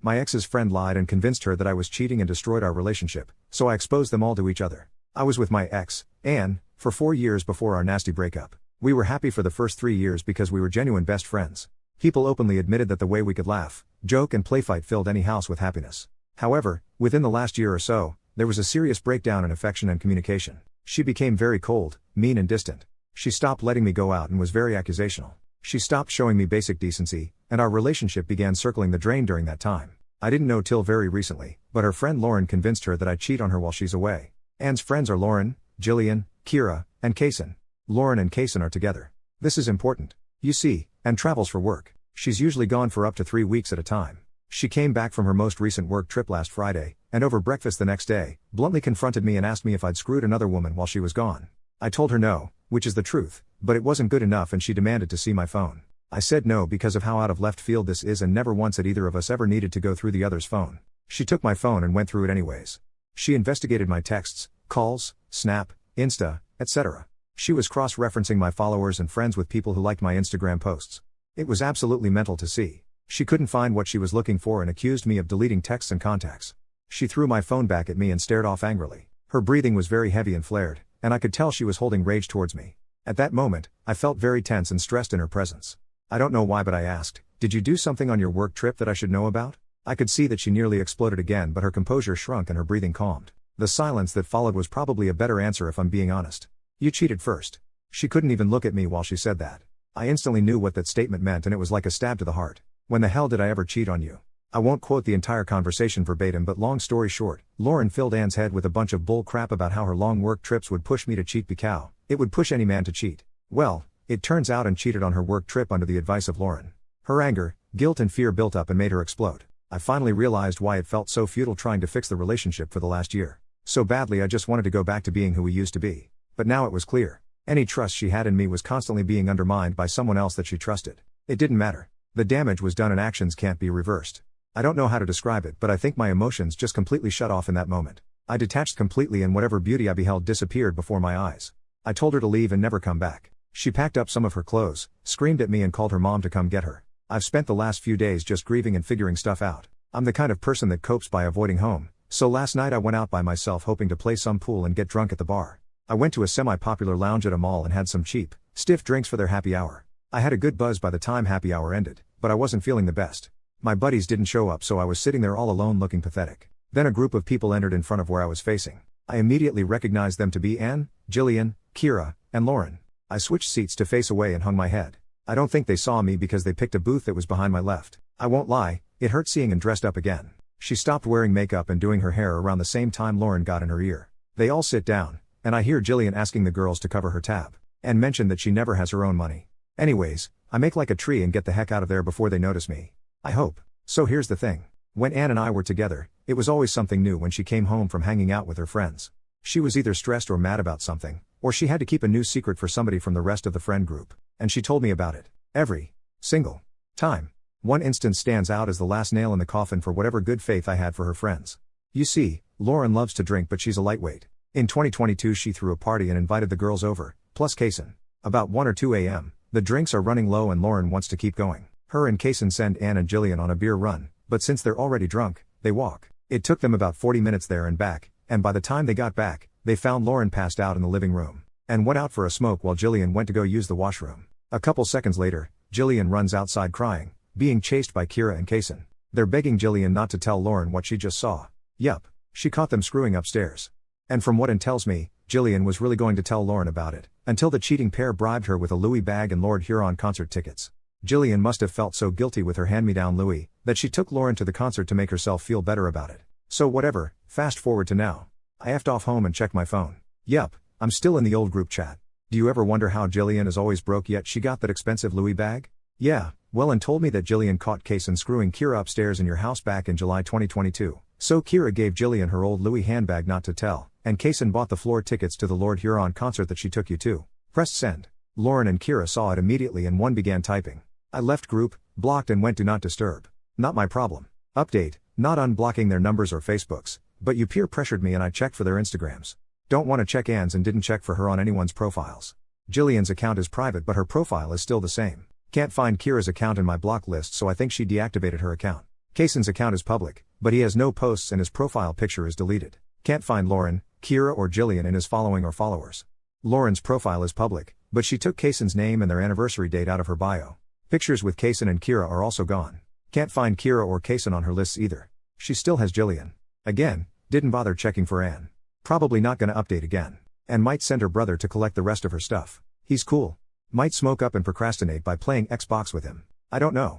My ex's friend lied and convinced her that I was cheating and destroyed our relationship, so I exposed them all to each other. I was with my ex, Anne, for 4 years before our nasty breakup. We were happy for the first 3 years because we were genuine best friends. People openly admitted that the way we could laugh, joke and play fight filled any house with happiness. However, within the last year or so, there was a serious breakdown in affection and communication. She became very cold, mean and distant. She stopped letting me go out and was very accusational. She stopped showing me basic decency, and our relationship began circling the drain during that time. I didn't know till very recently, but her friend Lauren convinced her that I cheat on her while she's away. Anne's friends are Lauren, Jillian, Kira, and Kaysen. Lauren and Kaysen are together. This is important. You see, Anne travels for work. She's usually gone for up to 3 weeks at a time. She came back from her most recent work trip last Friday, and over breakfast the next day, bluntly confronted me and asked me if I'd screwed another woman while she was gone. I told her no, which is the truth, but it wasn't good enough and she demanded to see my phone. I said no because of how out of left field this is and never once had either of us ever needed to go through the other's phone. She took my phone and went through it anyways. She investigated my texts, calls, Snap, Insta, etc. She was cross-referencing my followers and friends with people who liked my Instagram posts. It was absolutely mental to see. She couldn't find what she was looking for and accused me of deleting texts and contacts. She threw my phone back at me and stared off angrily. Her breathing was very heavy and flared, and I could tell she was holding rage towards me. At that moment, I felt very tense and stressed in her presence. I don't know why, but I asked, "Did you do something on your work trip that I should know about?" I could see that she nearly exploded again, but her composure shrunk and her breathing calmed. The silence that followed was probably a better answer if I'm being honest. "You cheated first." She couldn't even look at me while she said that. I instantly knew what that statement meant and it was like a stab to the heart. When the hell did I ever cheat on you? I won't quote the entire conversation verbatim, but long story short, Lauren filled Anne's head with a bunch of bull crap about how her long work trips would push me to cheat because it would push any man to cheat. Well, it turns out Anne cheated on her work trip under the advice of Lauren. Her anger, guilt and fear built up and made her explode. I finally realized why it felt so futile trying to fix the relationship for the last year. So badly I just wanted to go back to being who we used to be. But now it was clear. Any trust she had in me was constantly being undermined by someone else that she trusted. It didn't matter. The damage was done and actions can't be reversed. I don't know how to describe it, but I think my emotions just completely shut off in that moment. I detached completely and whatever beauty I beheld disappeared before my eyes. I told her to leave and never come back. She packed up some of her clothes, screamed at me and called her mom to come get her. I've spent the last few days just grieving and figuring stuff out. I'm the kind of person that copes by avoiding home, so last night I went out by myself hoping to play some pool and get drunk at the bar. I went to a semi-popular lounge at a mall and had some cheap, stiff drinks for their happy hour. I had a good buzz by the time happy hour ended, but I wasn't feeling the best. My buddies didn't show up, so I was sitting there all alone looking pathetic. Then a group of people entered in front of where I was facing. I immediately recognized them to be Anne, Jillian, Kira, and Lauren. I switched seats to face away and hung my head. I don't think they saw me because they picked a booth that was behind my left. I won't lie, it hurt seeing Anne dressed up again. She stopped wearing makeup and doing her hair around the same time Lauren got in her ear. They all sit down, and I hear Jillian asking the girls to cover her tab, and mentioned that she never has her own money. Anyways, I make like a tree and get the heck out of there before they notice me. I hope. So here's the thing. When Anne and I were together, it was always something new when she came home from hanging out with her friends. She was either stressed or mad about something, or she had to keep a new secret for somebody from the rest of the friend group, and she told me about it. Every single time. One instance stands out as the last nail in the coffin for whatever good faith I had for her friends. You see, Lauren loves to drink but she's a lightweight. In 2022 she threw a party and invited the girls over, plus Kaysen. About 1 or 2 a.m., the drinks are running low and Lauren wants to keep going. Her and Kaysen send Anne and Jillian on a beer run, but since they're already drunk, they walk. It took them about 40 minutes there and back, and by the time they got back, they found Lauren passed out in the living room, and went out for a smoke while Jillian went to go use the washroom. A couple seconds later, Jillian runs outside crying, being chased by Kira and Kaysen. They're begging Jillian not to tell Lauren what she just saw. Yup, she caught them screwing upstairs. And from what Anne tells me, Jillian was really going to tell Lauren about it, until the cheating pair bribed her with a Louis bag and Lord Huron concert tickets. Jillian must have felt so guilty with her hand-me-down Louis, that she took Lauren to the concert to make herself feel better about it. So whatever, fast forward to now. I effed off home and checked my phone. Yup, I'm still in the old group chat. Do you ever wonder how Jillian is always broke yet she got that expensive Louis bag? Yeah, well, Anne told me that Jillian caught Kaysen screwing Kira upstairs in your house back in July 2022. So Kira gave Jillian her old Louis handbag not to tell, and Kaysen bought the floor tickets to the Lord Huron concert that she took you to. Pressed send. Lauren and Kira saw it immediately and one began typing. I left group, blocked and went do not disturb. Not my problem. Update, not unblocking their numbers or Facebooks, but you peer pressured me and I checked for their Instagrams. Don't want to check Anne's and didn't check for her on anyone's profiles. Jillian's account is private but her profile is still the same. Can't find Kira's account in my block list so I think she deactivated her account. Kaysen's account is public, but he has no posts and his profile picture is deleted. Can't find Lauren, Kira or Jillian in his following or followers. Lauren's profile is public, but she took Kaysen's name and their anniversary date out of her bio. Pictures with Kaysen and Kira are also gone. Can't find Kira or Kaysen on her lists either. She still has Jillian. Again, didn't bother checking for Anne. Probably not gonna update again. And might send her brother to collect the rest of her stuff. He's cool. Might smoke up and procrastinate by playing Xbox with him. I don't know.